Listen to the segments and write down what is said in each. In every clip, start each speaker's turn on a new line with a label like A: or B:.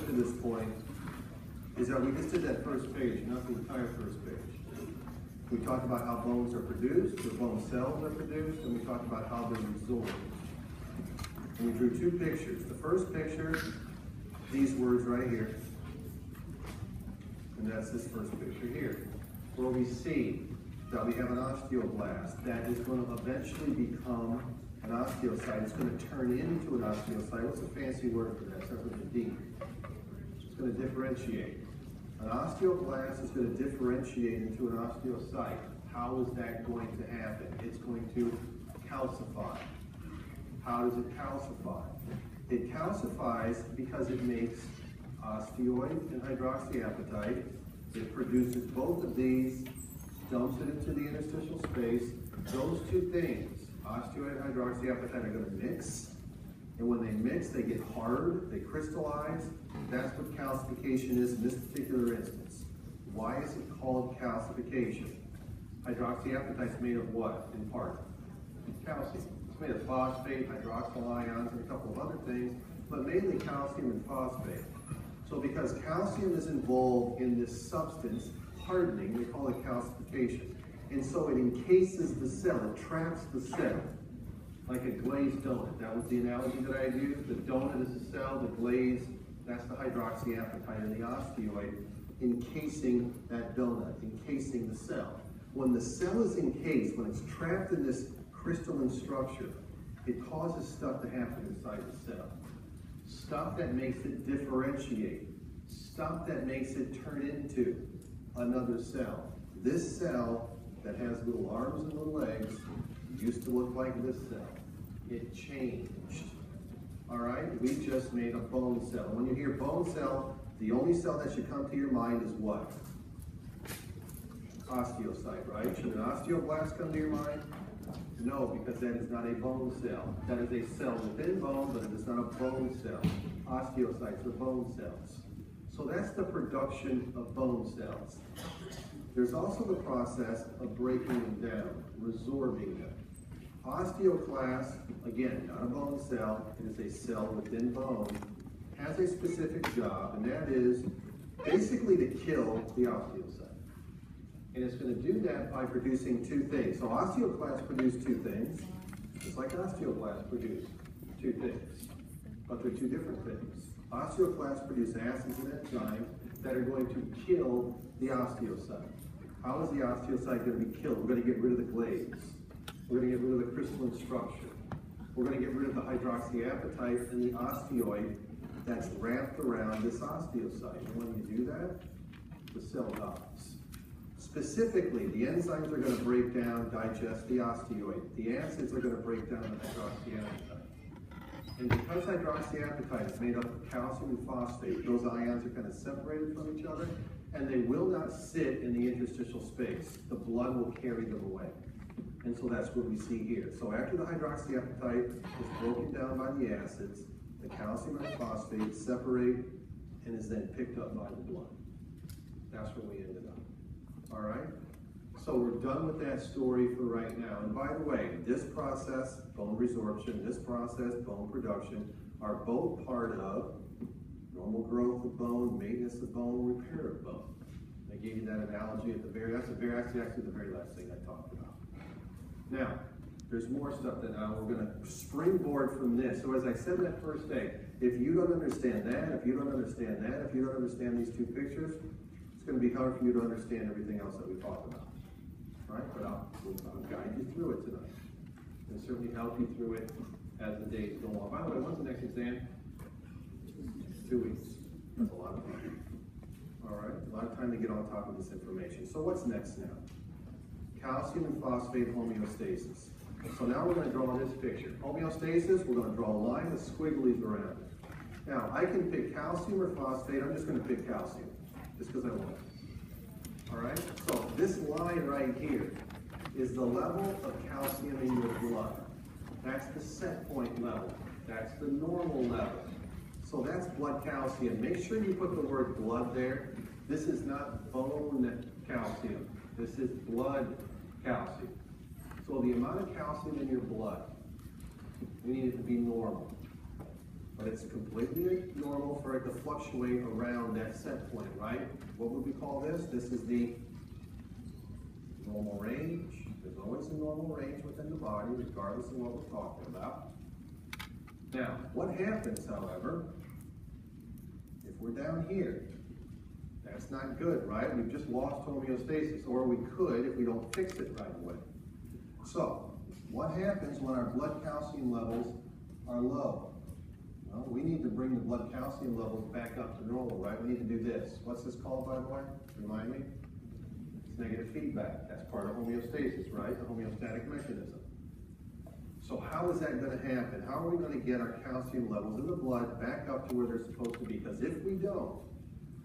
A: to this point is that we just did that first page, not the entire first page. We talked about how bones are produced, the bone cells are produced, and we talked about how they're resorbed. And we drew two pictures. The first picture, these words right here, and that's this first picture here, where we see that we have an osteoblast that is going to eventually become an osteocyte. It's going to turn into an osteocyte. What's a fancy word for that? It starts with a D. It's going to differentiate. An osteoblast is going to differentiate into an osteocyte. How is that going to happen? It's going to calcify. How does it calcify? It calcifies because it makes osteoid and hydroxyapatite. It produces both of these, dumps it into the interstitial space. Those two things, osteoid and hydroxyapatite, are going to mix. And when they mix, they get hard, they crystallize. That's what calcification is in this particular instance. Why is it called calcification? Hydroxyapatite is made of what, in part? Calcium. It's made of phosphate, hydroxyl ions, and a couple of other things, but mainly calcium and phosphate. So because calcium is involved in this substance hardening, they call it calcification. And so it encases the cell, it traps the cell, like a glazed donut. That was the analogy that I used. The donut is the cell, the glaze, that's the hydroxyapatite and the osteoid encasing that donut, encasing the cell. When the cell is encased, when it's trapped in this crystalline structure, it causes stuff to happen inside the cell. Stuff that makes it differentiate. Stuff that makes it turn into another cell. This cell that has little arms and little legs used to look like this cell. It changed. All right, we just made a bone cell. When you hear bone cell, the only cell that should come to your mind is what? Osteocyte, right? Should an osteoblast come to your mind? No, because that is not a bone cell. That is a cell within bone, but it is not a bone cell. Osteocytes are bone cells. So that's the production of bone cells. There's also the process of breaking them down, resorbing them. Osteoclast, again, not a bone cell, it is a cell within bone, has a specific job, and that is basically to kill the osteocyte. And it's going to do that by producing two things. So osteoclasts produce two things, just like osteoblasts produce two things, but they're two different things. Osteoclasts produce acids and enzymes that are going to kill the osteocyte. How is the osteocyte going to be killed? We're going to get rid of the glaze. We're going to get rid of the crystalline structure. We're going to get rid of the hydroxyapatite and the osteoid that's wrapped around this osteocyte. And when you do that, the cell dies. Specifically, the enzymes are going to break down, digest the osteoid. The acids are going to break down the hydroxyapatite. And because hydroxyapatite is made up of calcium and phosphate, those ions are kind of separated from each other, and they will not sit in the interstitial space. The blood will carry them away. And so that's what we see here. So after the hydroxyapatite is broken down by the acids, the calcium and phosphate separate and is then picked up by the blood. That's where we ended up. All right? So we're done with that story for right now. And by the way, this process, bone resorption, this process, bone production, are both part of normal growth of bone, maintenance of bone, repair of bone. I gave you that analogy at the very, actually the very last thing I talked about. Now, there's more stuff that we're going to springboard from this. So as I said that first day, if you don't understand that, if you don't understand that, if you don't understand these two pictures, it's going to be hard for you to understand everything else that we talked about. All right, but I'll guide you through it tonight. And certainly help you through it as the days go on. By the way, when's the next exam? 2 weeks. That's a lot of time. All right, a lot of time to get on top of this information. So what's next now? Calcium and phosphate homeostasis. So now we're going to draw this picture. Homeostasis, we're going to draw a line with squigglies around it. Now, I can pick calcium or phosphate. I'm just going to pick calcium, just because I want it. All right? So this line right here is the level of calcium in your blood. That's the set point level. That's the normal level. So that's blood calcium. Make sure you put the word blood there. This is not bone calcium. This is blood calcium. So the amount of calcium in your blood, we need it to be normal. But it's completely normal for it to fluctuate around that set point, right? What would we call this? This is the normal range. There's always a normal range within the body, regardless of what we're talking about. Now, what happens, however, if we're down here? That's not good, right? We've just lost homeostasis, or we could if we don't fix it right away. So, what happens when our blood calcium levels are low? Well, we need to bring the blood calcium levels back up to normal, right? We need to do this. What's this called, by the way? Remind me? It's negative feedback. That's part of homeostasis, right? The homeostatic mechanism. So how is that going to happen? How are we going to get our calcium levels in the blood back up to where they're supposed to be? Because if we don't,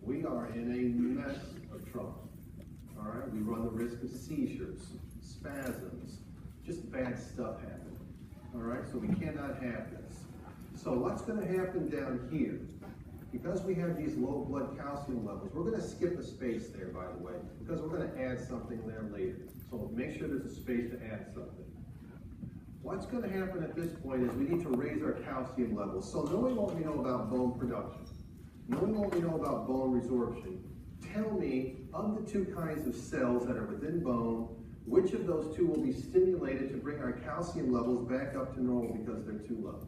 A: we are in a mess of trouble. All right? We run the risk of seizures, spasms, just bad stuff happening. All right? So we cannot have this. So what's going to happen down here? Because we have these low blood calcium levels, we're going to skip a space there, by the way, because we're going to add something there later. So make sure there's a space to add something. What's going to happen at this point is we need to raise our calcium levels. So knowing what we know about bone production, knowing what we know about bone resorption, tell me, of the two kinds of cells that are within bone, which of those two will be stimulated to bring our calcium levels back up to normal because they're too low?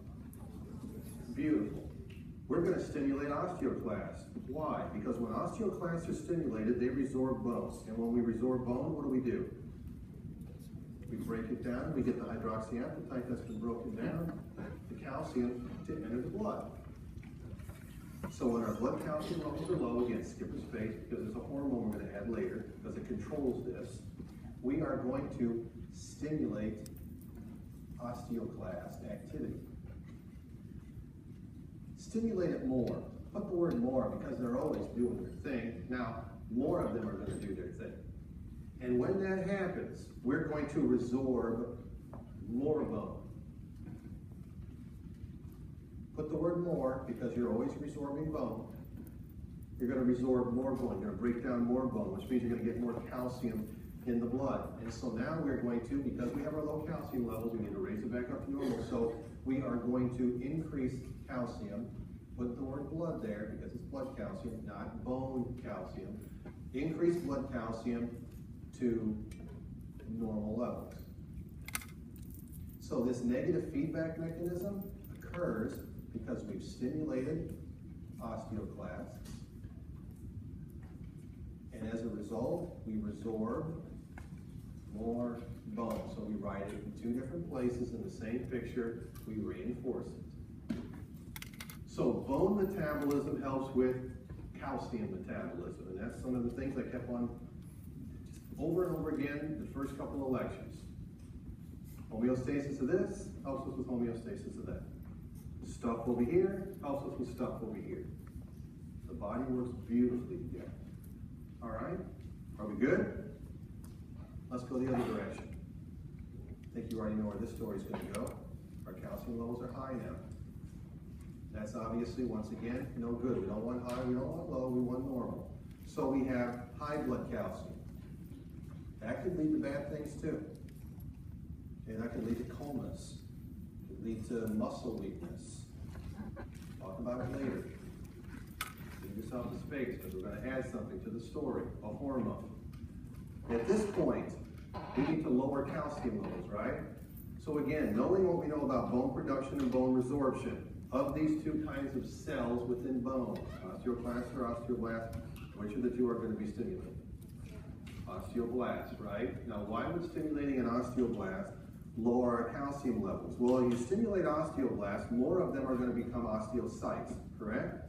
A: Beautiful. We're going to stimulate osteoclasts. Why? Because when osteoclasts are stimulated, they resorb bone. And when we resorb bone, what do? We break it down, we get the hydroxyapatite that's been broken down, the calcium to enter the blood. So when our blood calcium levels are low, again, skip a space because there's a hormone we're going to add later because it controls this, we are going to stimulate osteoclast activity. Stimulate it more. Put the word more because they're always doing their thing. Now, more of them are going to do their thing. And when that happens, we're going to resorb more bone. Put the word more because you're always resorbing bone. You're going to resorb more bone. You're going to break down more bone, which means you're going to get more calcium in the blood. And so now we're going to, because we have our low calcium levels, we need to raise it back up to normal. So we are going to increase calcium. Put the word blood there because it's blood calcium, not bone calcium. Increase blood calcium to normal levels. So this negative feedback mechanism occurs because we've stimulated osteoclasts, and as a result, we resorb more bone. So we write it in two different places in the same picture, we reinforce it. So bone metabolism helps with calcium metabolism, and that's some of the things I kept on over and over again the first couple of lectures. Homeostasis of this helps us with homeostasis of that. Stuff over here helps us with stuff over here. The body works beautifully together. All right? Are we good? Let's go the other direction. I think you already know where this story is going to go. Our calcium levels are high now. That's obviously, once again, no good. We don't want high, we don't want low, we want normal. So we have high blood calcium. That could lead to bad things too. And that could lead to comas. It could lead to muscle weakness. Talk about it later. Leave yourself a space because we're going to add something to the story, a hormone. At this point, we need to lower calcium levels, right? So again, knowing what we know about bone production and bone resorption of these two kinds of cells within bone, osteoclast or osteoblast, which of the two are going to be stimulated? Osteoblast, right? Now, why would stimulating an osteoblast lower our calcium levels? Well, you stimulate osteoblasts, more of them are going to become osteocytes, correct?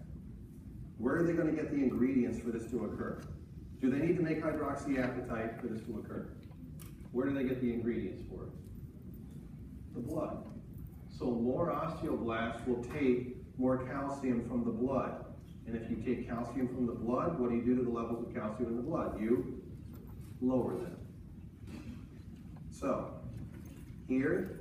A: Where are they going to get the ingredients for this to occur? Do they need to make hydroxyapatite for this to occur? Where do they get the ingredients for it? The blood. So more osteoblasts will take more calcium from the blood. And if you take calcium from the blood, what do you do to the levels of calcium in the blood? You lower them. So, here